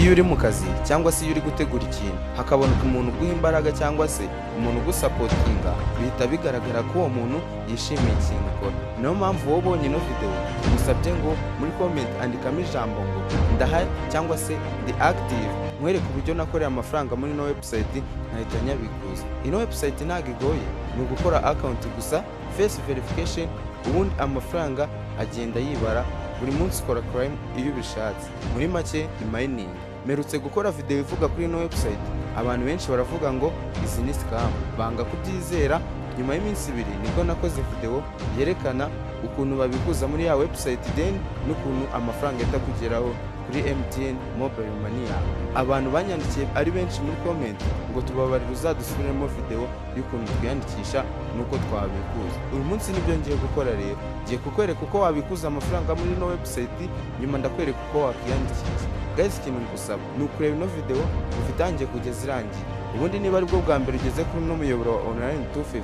iyo uri mu kazi cyangwa se iyo uri gutegura ikintu hakaboneka umuntu uguha imbaraga cyangwa se umuntu ugusapotinga, bihita bigaragara ko uwo muntu yishimiye ikintu ukora. Niyo mpamvu wowe ubonye ino video ngusabye ngo muri comment andikamo ijambo ngo ndahari cyangwa se ndi active, nkwereke uburyo nakoreye amafaranga muri ino website nkahita nyabikuza. Ino website ntabwo igoye, ni ugukora account gusa, face verification, ubundi amafaranga agenda yibara buri munsi. Ukora crime iyo ubishatse, muri make ni mining. Merutse gukora video ivuga kuri ino website, abantu benshi baravuga ngo izi ni scam, banga kubyizera. Nyuma y'iminsi 2 nibwo nakoze video yerekana ukuntu babikuza muri ya website, then n'ukuntu amafaranga atakugeraho kuri MTN Mobile Money. Abantu banyandikiye ari benshi muri comment ngo tubabarire uzadusubiremo video y'ukuntu twiyandikisha nuko twabikuza. Uyu munsi nibyo ngiye gukora rero, ngiye kukwereka uko wabikuza amafaranga muri ino website, nyuma ndakwereka uko wakiyandikisha. Guys, ikintu ngusaba ni ukureba ino video uvitangiye kugeza irangiye. Ubundi niba ari bwo bwa mbere ugeze kuri uno muyoboro wa online 250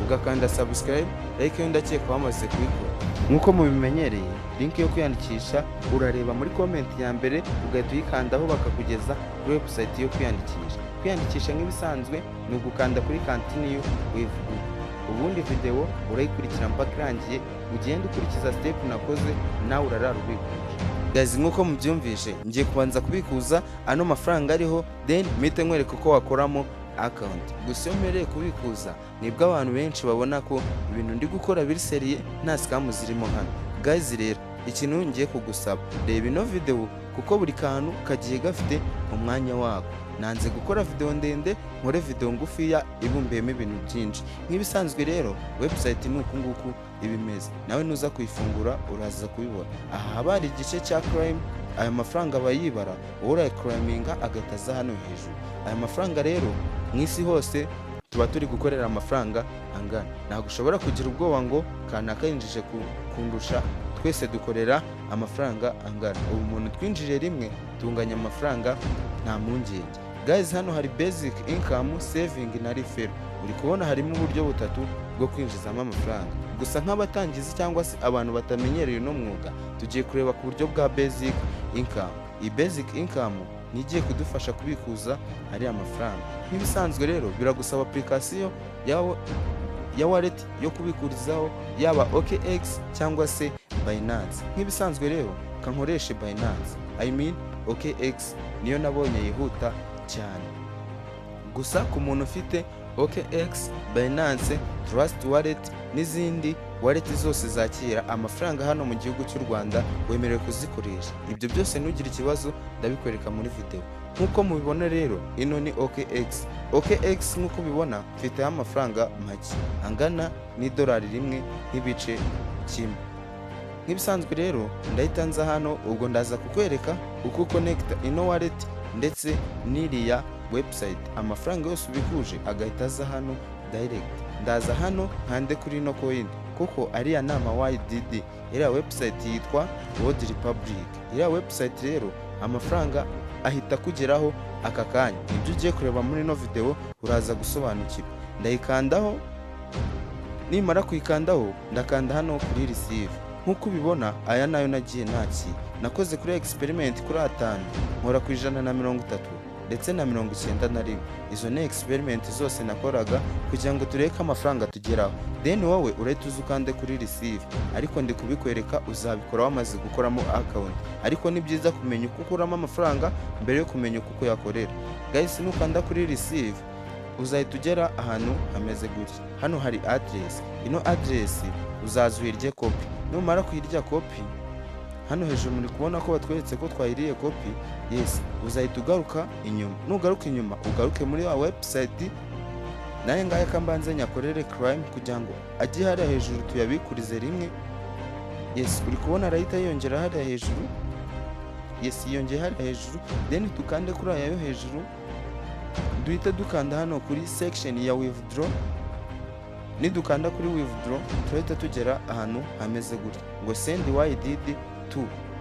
ugakanda subscribe, like yo ndakeka wamaze kuyikora. Nkuko mubimenyereye, link yo kwiyandikisha urareba muri comment ya mbere, ugahita uyikandaho bakakugeza kuri website yo kwiyandikisha. Kwiyandikisha nk'ibisanzwe ni ugukanda kuri continue with Google. Ubundi video urayikurikira mpaka irangiye, ugenda ukurikiza step nakoze, nawe urarara ubikuje. Guys, nkuko mubyumvishe, ngiye kubanza kubikuza ano mafaranga ariho, then mpite nkwereka uko wakoramo account. Gusa iyo mpereye kubikuza nibwo abantu benshi babona ko ibintu ndi gukora biri seriye, nta scam zirimo hano. Guys, rero ikintu ngiye kugusaba, reba ino video kuko buri kantu kagiye gafite umwanya wako. Nanze gukora video ndende, nkore video ngufiya ibumbiyemo ibintu byinshi. Nk'ibisanzwe rero website ni uku nguku ibimeze, nawe nuza kuyifungura uraza kubibona. Aha haba hari igice cya crime, aya mafaranga bayibara ura criminga agataza hano hejuru. Aya mafaranga rero mwisi hose tuba turi gukorera amafaranga angana, ntabwo ushobora kugira ubwoba ngo kanaka yinjije kundusha. Twese dukorera amafaranga angana, ubu umuntu twinjije rimwe tunganya amafaranga nta mpungenge. Guys, hano hari basic income, saving na referral. Uri kubona harimo uburyo butatu bwo kwinjizamo amafaranga. Gusa nk'abatangizi cyangwa se abantu batamenyereye no mwuga, tugiye kureba ku buryo bwa basic income. Iyi basic income nigiye kudufasha kubikuza ari amafaranga. Nk'ibisanzwe rero biragusaba application ya wallet yo kubikurizaho, yaba OKX cyangwa se Binance. Nk'ibisanzwe rero kankoreshe Binance, OKX niyo nabonye yihuta cyane. Gusa ku muntu ufite OKX, Binance, Trust Wallet n'izindi wallet zose zakira amafaranga hano mu gihugu cy'u Rwanda, wemerewe kuzikoresha. Ibyo byose nugira ikibazo ndabikwereka muri video. Nkuko mubibona rero, ino ni OKX. OKX nkuko ubibona mfite amafaranga make angana n'idolari rimwe n'ibice kimwe. Nk'ibisanzwe rero ndahita nza hano, ubwo ndaza kukwereka uko connecta ino wallet ndetse n'iriya website. Amafaranga yose ubikuje agahita aza hano direct. Ndaza hano nkande kuri ino coin kuko ariya nama YDD. Iriya website yitwa World Republic. Iriya website rero amafaranga ahita kugeraho aka kanya. Ibyo ugiye kureba muri ino video uraza gusobanukirwa. Ndayikandaho, nimara kuyikandaho ndakanda hano kuri receive. Nkuko ubibona aya nayo nagiye nakoze kuri experiment kuri 5, nkora ku 130 ndetse na 91. Izo ni experiment zose nakoraga kugira ngo tureke amafaranga tugeraho. Then wowe urahita uzukande kuri receive, ariko ndi kubikwereka uzabikora wamaze gukoramo account. Ariko ni byiza kumenya uko ukuramo amafaranga mbere yo kumenya uko yakorera. Guys, nukanda kuri receive uzahita ugera ahantu hameze gutya. Hano hari address. Ino address uzaza uyirye copy. Numara kuyirya copy, hano hejuru muri kubona ko batweretse ko twayiriye copy. Yes, uzahita ugaruka inyuma. Nugaruka inyuma ugaruke muri wa website, naye ngaye kambanze nyakorere crime kugira ngo ajye hariya hejuru tuyabikurize rimwe. Yes, uri kubona rahita yongera hariya hejuru. Yes, yongeye hariya hejuru, then tukande kuri aya yo hejuru. Duhita dukanda hano kuri section ya withdraw. Nidukanda kuri withdraw turahita tugera ahantu hameze gutya ngo send YDD to.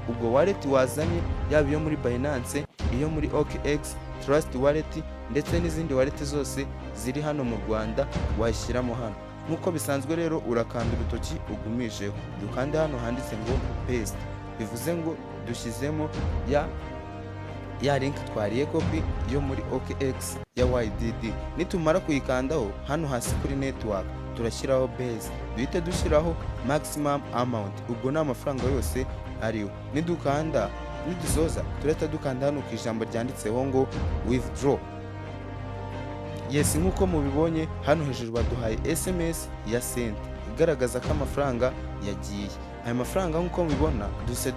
Ubwo wallet wazanye yaba iyo muri Binance, iyo muri OKX, Trust Wallet ndetse n'izindi wallet zose ziri hano mu Rwanda washyiramo hano. Nkuko bisanzwe rero urakanda urutoki ugumijeho, dukande hano handitse ngo paste, bivuze ngo dushyizemo ya link twariye copy yo muri OKX ya YDD. Nitumara kuyikandaho hano hasi kuri network turashyiraho base, duhite dushyiraho maximum amount, ubwo ni amafaranga yose ariho. Nidusoza turahita dukanda hano ku ijambo ryanditseho ngo withdraw. Yes, nk'uko mubibonye hano hejuru baduhaye SMS ya sent igaragaza ko amafaranga yagiye. Aya mafaranga nk'uko mubibona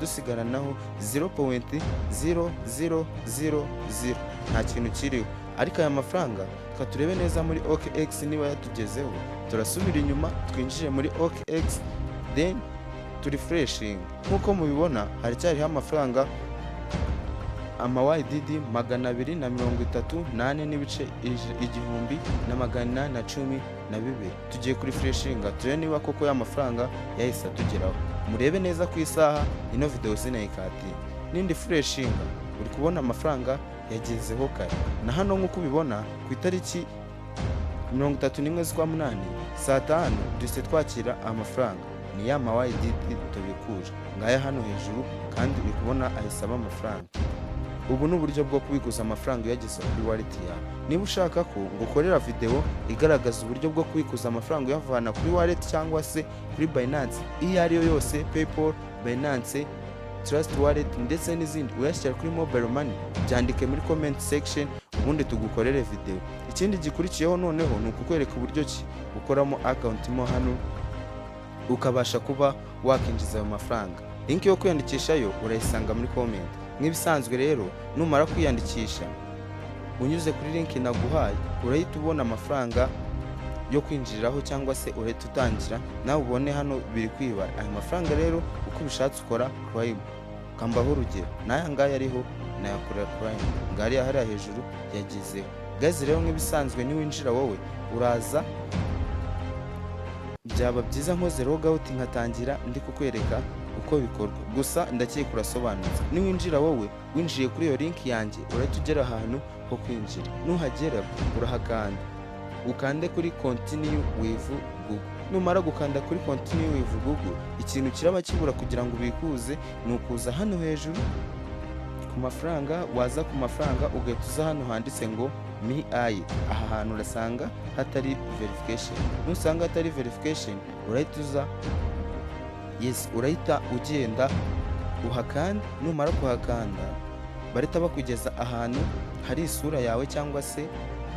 dusigaranaho 0.0000, nta kintu kiriho. Ariko aya mafaranga turebe neza muri OKX niba yatugezeho, turasubira inyuma twinjire muri OKX then refreshing. Nk'uko mubibona haracyariho amafaranga YDD 238 n'ibice 1812. Tugiye kuri freshinga turebe niba koko y'amafaranga yahise atugeraho. Murebe neza ku isaha, ino video sinayikatinga. Nindi freshinga uri kubona amafaranga yagezeho kare, na hano nk'uko ubibona ku itariki 31 z'ukwa munani saa 5 duhise twakira amafaranga, ni ya YDD tubikuje ngaya hano hejuru, kandi uri kubona ahisaba amafaranga. Ubu ni uburyo bwo kubikuza amafaranga uyageza kuri wallet yawe. Niba ushaka ko ngukorera video igaragaza uburyo bwo kubikuza amafaranga uyavana kuri wallet cyangwa se kuri Binance iyo ariyo yose, PayPal, Binance, Trust Wallet ndetse n'izindi, uyashyira kuri mobile money, byandike muri comment section ubundi tugukorere video. Ikindi gikurikiyeho noneho ni ukukwereka uburyo ki ukoramo account mo hano ukabasha kuba wakinjiza ayo mafaranga. Link yo kwiyandikishayo urayisanga muri comment. Nk'ibisanzwe rero numara kwiyandikisha unyuze kuri link naguhaye urahita ubona amafaranga yo kwinjiriraho cyangwa se urahita utangira nawe ubone hano biri kwibara. Ayo mafaranga rero uko ubishatse ukora claim. Kambaho urugero n'aya ngaya ariho nayakorera claim, ngari hariya hejuru yagezeho. Guys rero nk'ibisanzwe niwinjira wowe uraza, byaba byiza nkoze log out nkatangira ndi kukwereka uko bikorwa, gusa ndakeka urasobanutse. Niwinjira wowe winjiye kuri iyo link yanjye urahita ugera ahantu ho kwinjira. Nuhagera urahakanda ukande kuri continue with Google. Numara gukanda kuri continue with Google, ikintu kiraba kibura kugira ngo ubikuze ni ukuza hano hejuru ku mafaranga, waza ku mafaranga ugahita uza hano handitse ngo me I. Aha hantu urasanga hatari verification. Nusanga hatari verification urahita uza, yes, urahita ugenda uhakanda. Numara kuhakanda barita bakugeza ahantu hari isura yawe cyangwa se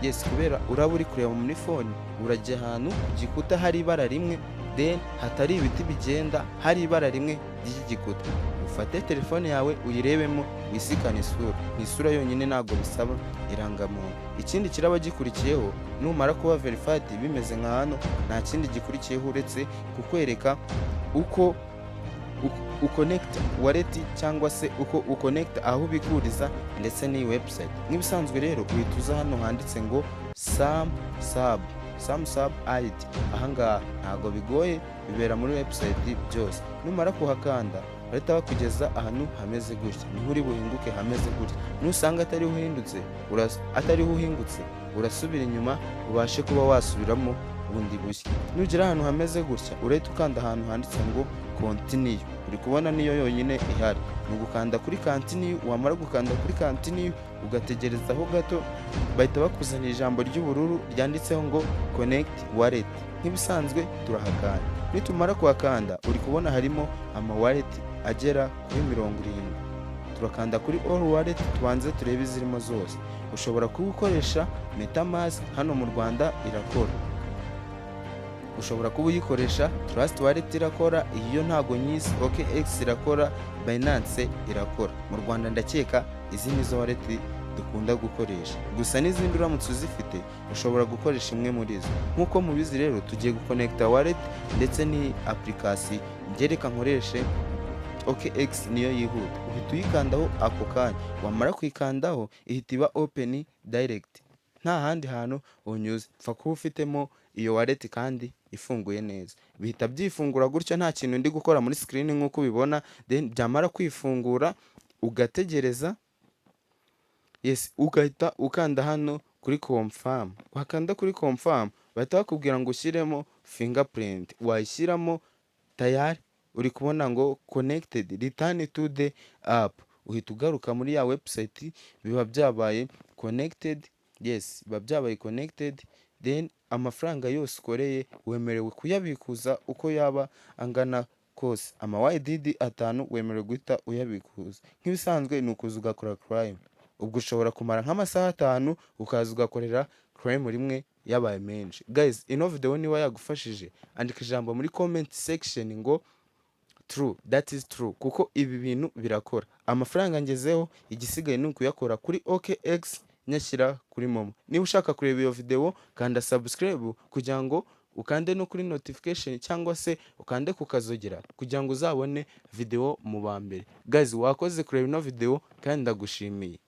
yes, kubera uraba uri kureba muri phone, urajya ahantu ku gikuta hari ibara rimwe, then hatari ibiti bigenda, hari ibara rimwe ry'igikuta. Ufate telefone yawe uyirebemo wisikane isura yonyine, ntago bisaba irangamuntu. Ikindi kiraba gikurikiyeho numara kuba verified bimeze nka hano, nta kindi gikurikiyeho uretse kukwereka uko uconnect wallet cyangwa se uko uconnect aho ubikuriza ndetse ni website. Nk'ibisanzwe rero uhita hano handitse ngo SumSub ID. Ahangaha ntago bigoye, bibera muri website byose. Numara kuhakanda bahita bakugeza ahantu hameze gutya, niho uri buhinguke hameze gutya. Nusanga atariho uhingutse urasubira inyuma ubashe kuba wasubiramo bundi bushya. Nugera ahantu hameze gutya urahita ukanda ahantu handitse ngo continue. Uri kubona niyo yonyine ihari, ni ugukanda kuri continue. Wamara gukanda kuri continue ugategerezaho gato, bahita bakuzanira ijambo ry'ubururu ryanditseho ngo connect wallet. Nk'ibisanzwe turahakanda. Nitumara kuhakanda uri kubona harimo wallet agera kuri 70. Turakanda kuri all wallet tubanze turebe izirimo zose. Ushobora kugukoresha MetaMask, hano mu Rwanda irakora. Ushobora kuba uyikoresha Trust Wallet irakora, iyo ntago nyizi. OKX irakora, Binance irakora. Mu Rwanda ndakeka izi nizo wallet dukunda gukoresha, gusa n'izindi uramutse uzifite ushobora gukoresha imwe muri zo. Nk'uko mubizi rero tugiye guconnecta wallet ndetse ni application ngereka nkoreshe OKX, niyo yihuta. Uhita uyikandaho ako kanya, wamara kuyikandaho ihita iba open direct, nta handi hantu unyuze. Pfa kuba ufitemo iyo wallet kandi ifunguye neza, bihita byifungura gutya nta kintu ndi gukora muri screen nk'uko ubibona. Then byamara kwifungura ugategereza, yes, ugahita ukanda hano kuri confirm. Wakanda kuri confirm bahita bakubwira ngo ushyiremo fingerprint, wayishyiramo tayari uri kubona ngo connected, return to the app. uhita ugaruka muri ya website, biba byabaye connected. Yes, biba byabaye connected, then amafaranga yose ukoreye wemerewe kuyabikuza uko yaba angana kose. YDD 5 wemerewe guhita uyabikuza. Nk'ibisanzwe ni ukuza ugakora crime, ubwo ushobora kumara nk'amasaha 5 ukaza ugakorera crime rimwe yabaye menshi. Guys, ino video niba yagufashije, andika ijambo muri comment section ngo true, that is true, kuko ibi bintu birakora. Amafaranga ngezeho, igisigaye ni ukuyakora kuri OKX nyashyira kuri Momo. Niba ushaka kureba iyo video, kanda subscribe kugira ngo ukande no kuri notification, cyangwa se ukande kukazogera kugira ngo uzabone video mu ba mbere. Guys, wakoze kureba ino video kandi ndagushimiye.